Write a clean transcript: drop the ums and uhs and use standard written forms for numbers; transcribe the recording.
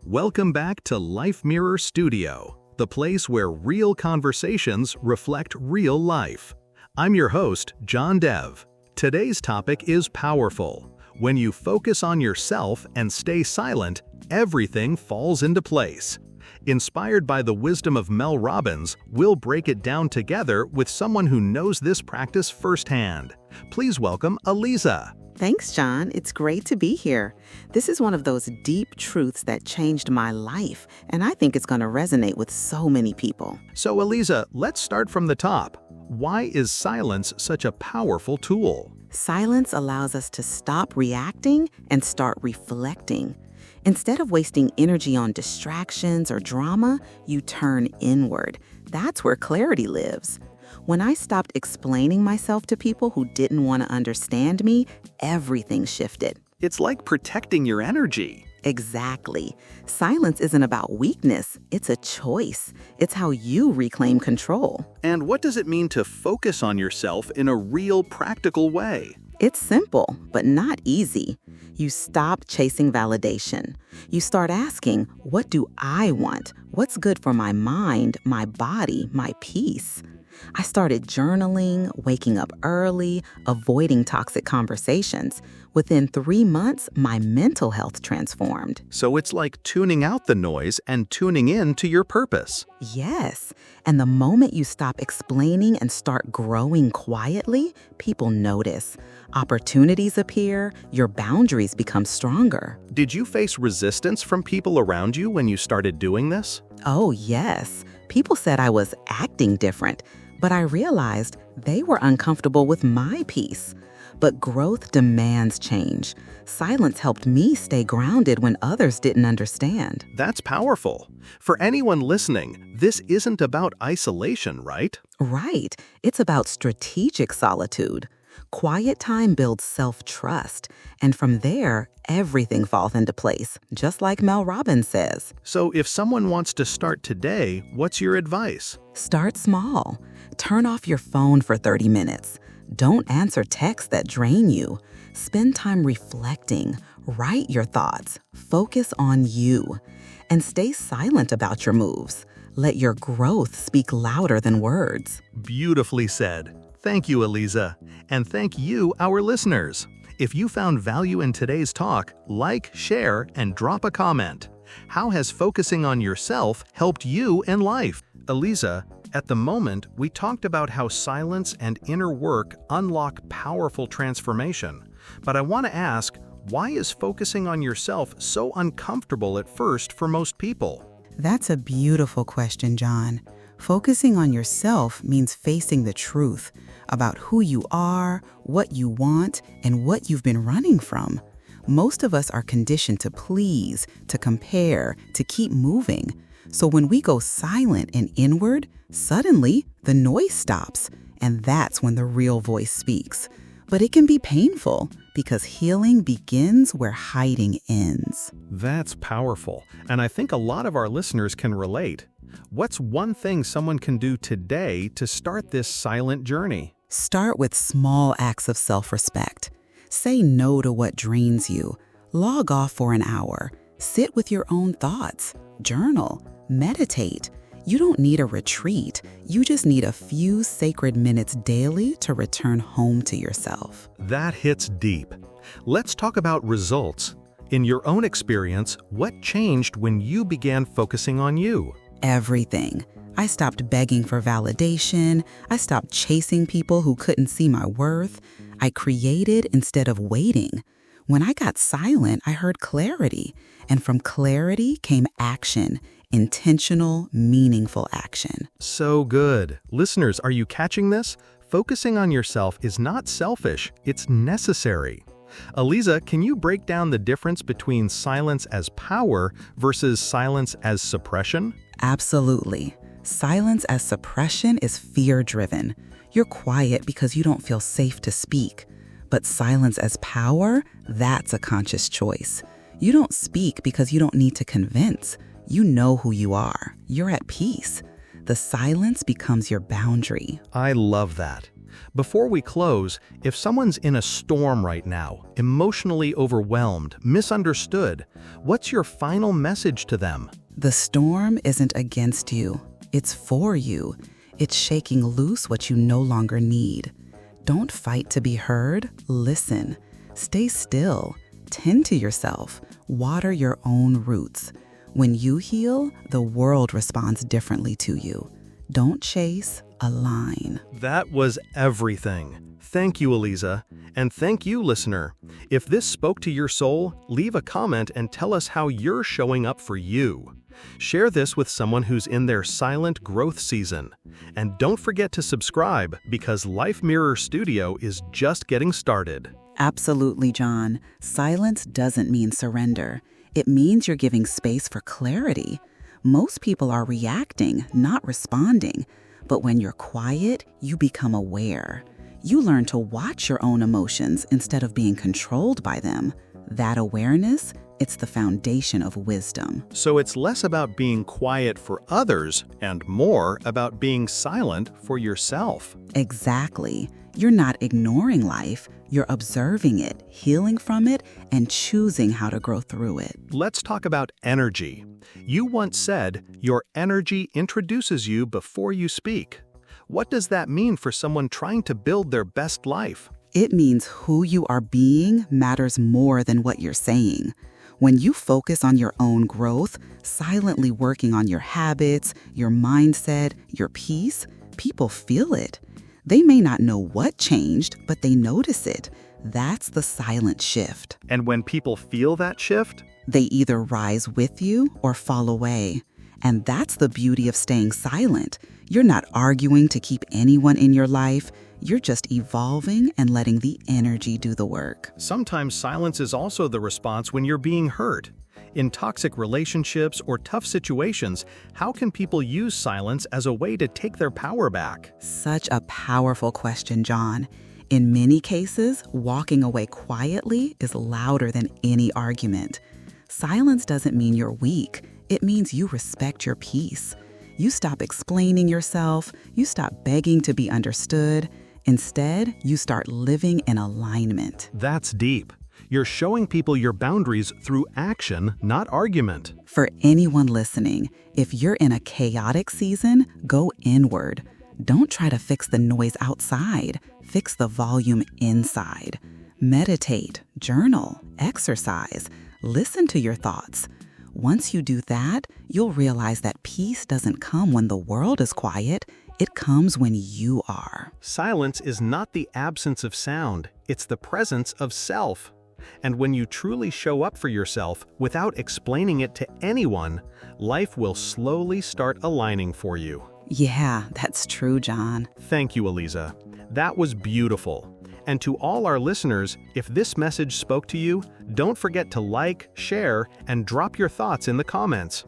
Welcome back to Life Mirror Studio, the place where real conversations reflect real life. I'm your host, John Dev. Today's topic is powerful. When you focus on yourself and stay silent, everything falls into place. Inspired by the wisdom of Mel Robbins, we'll break it down together with someone who knows this practice firsthand. Please welcome Aliza. Thanks, John. It's great to be here. This is one of those deep truths that changed my life, and I think it's going to resonate with so many people. So Aliza, let's start from the top. Why is silence such a powerful tool? Silence allows us to stop reacting and start reflecting. Instead of wasting energy on distractions or drama, you turn inward. That's where clarity lives. When I stopped explaining myself to people who didn't want to understand me, everything shifted. It's like protecting your energy. Exactly. Silence isn't about weakness, it's a choice. It's how you reclaim control. And what does it mean to focus on yourself in a real, practical way? It's simple, but not easy. You stop chasing validation. You start asking, what do I want? What's good for my mind, my body, my peace? I started journaling, waking up early, avoiding toxic conversations. Within 3 months, my mental health transformed. So it's like tuning out the noise and tuning in to your purpose. Yes, and the moment you stop explaining and start growing quietly, people notice. Opportunities appear, your boundaries become stronger. Did you face resistance from people around you when you started doing this? Oh, yes. People said I was acting different, but I realized they were uncomfortable with my peace. But growth demands change. Silence helped me stay grounded when others didn't understand. That's powerful. For anyone listening, this isn't about isolation, right? Right. It's about strategic solitude. Quiet time builds self-trust, and from there, everything falls into place, just like Mel Robbins says. So if someone wants to start today, what's your advice? Start small. Turn off your phone for 30 minutes. Don't answer texts that drain you. Spend time reflecting. Write your thoughts. Focus on you. And stay silent about your moves. Let your growth speak louder than words. Beautifully said. Thank you, Aliza. And thank you, our listeners. If you found value in today's talk, like, share, and drop a comment. How has focusing on yourself helped you in life? Aliza, at the moment, we talked about how silence and inner work unlock powerful transformation. But I want to ask, why is focusing on yourself so uncomfortable at first for most people? That's a beautiful question, John. Focusing on yourself means facing the truth about who you are, what you want, and what you've been running from. Most of us are conditioned to please, to compare, to keep moving. So when we go silent and inward, suddenly the noise stops, and that's when the real voice speaks. But it can be painful because healing begins where hiding ends. That's powerful, and I think a lot of our listeners can relate. What's one thing someone can do today to start this silent journey? Start with small acts of self-respect. Say no to what drains you. Log off for an hour. Sit with your own thoughts. Journal. Meditate. You don't need a retreat. You just need a few sacred minutes daily to return home to yourself. That hits deep. Let's talk about results. In your own experience, what changed when you began focusing on you? Everything. I stopped begging for validation. I stopped chasing people who couldn't see my worth. I created instead of waiting. When I got silent, I heard clarity. And from clarity came action. Intentional, meaningful action. So good. Listeners, are you catching this? Focusing on yourself is not selfish, it's necessary. Aliza, can you break down the difference between silence as power versus silence as suppression? Absolutely. Silence as suppression is fear-driven. You're quiet because you don't feel safe to speak. But silence as power, that's a conscious choice. You don't speak because you don't need to convince. You know who you are. You're at peace. The silence becomes your boundary. I love that. Before we close, if someone's in a storm right now, emotionally overwhelmed, misunderstood, what's your final message to them? The storm isn't against you. It's for you. It's shaking loose what you no longer need. Don't fight to be heard. Listen. Stay still. Tend to yourself. Water your own roots. When you heal, the world responds differently to you. Don't chase, align. That was everything. Thank you, Aliza. And thank you, listener. If this spoke to your soul, leave a comment and tell us how you're showing up for you. Share this with someone who's in their silent growth season. And don't forget to subscribe because Life Mirror Studio is just getting started. Absolutely, John. Silence doesn't mean surrender. It means you're giving space for clarity. Most people are reacting, not responding. But when you're quiet, you become aware. You learn to watch your own emotions instead of being controlled by them. That awareness, it's the foundation of wisdom. So it's less about being quiet for others and more about being silent for yourself. Exactly. You're not ignoring life. You're observing it, healing from it, and choosing how to grow through it. Let's talk about energy. You once said, your energy introduces you before you speak. What does that mean for someone trying to build their best life? It means who you are being matters more than what you're saying. When you focus on your own growth, silently working on your habits, your mindset, your peace, people feel it. They may not know what changed, but they notice it. That's the silent shift. And when people feel that shift, they either rise with you or fall away. And that's the beauty of staying silent. You're not arguing to keep anyone in your life. You're just evolving and letting the energy do the work. Sometimes silence is also the response when you're being hurt. In toxic relationships or tough situations, how can people use silence as a way to take their power back? Such a powerful question, John. In many cases, walking away quietly is louder than any argument. Silence doesn't mean you're weak. It means you respect your peace. You stop explaining yourself. You stop begging to be understood. Instead, you start living in alignment. That's deep. You're showing people your boundaries through action, not argument. For anyone listening, if you're in a chaotic season, go inward. Don't try to fix the noise outside. Fix the volume inside. Meditate, journal, exercise. Listen to your thoughts. Once you do that, you'll realize that peace doesn't come when the world is quiet. It comes when you are. Silence is not the absence of sound. It's the presence of self. And when you truly show up for yourself without explaining it to anyone, life will slowly start aligning for you. Yeah, that's true, John. Thank you, Aliza. That was beautiful. And to all our listeners, if this message spoke to you, don't forget to like, share, and drop your thoughts in the comments.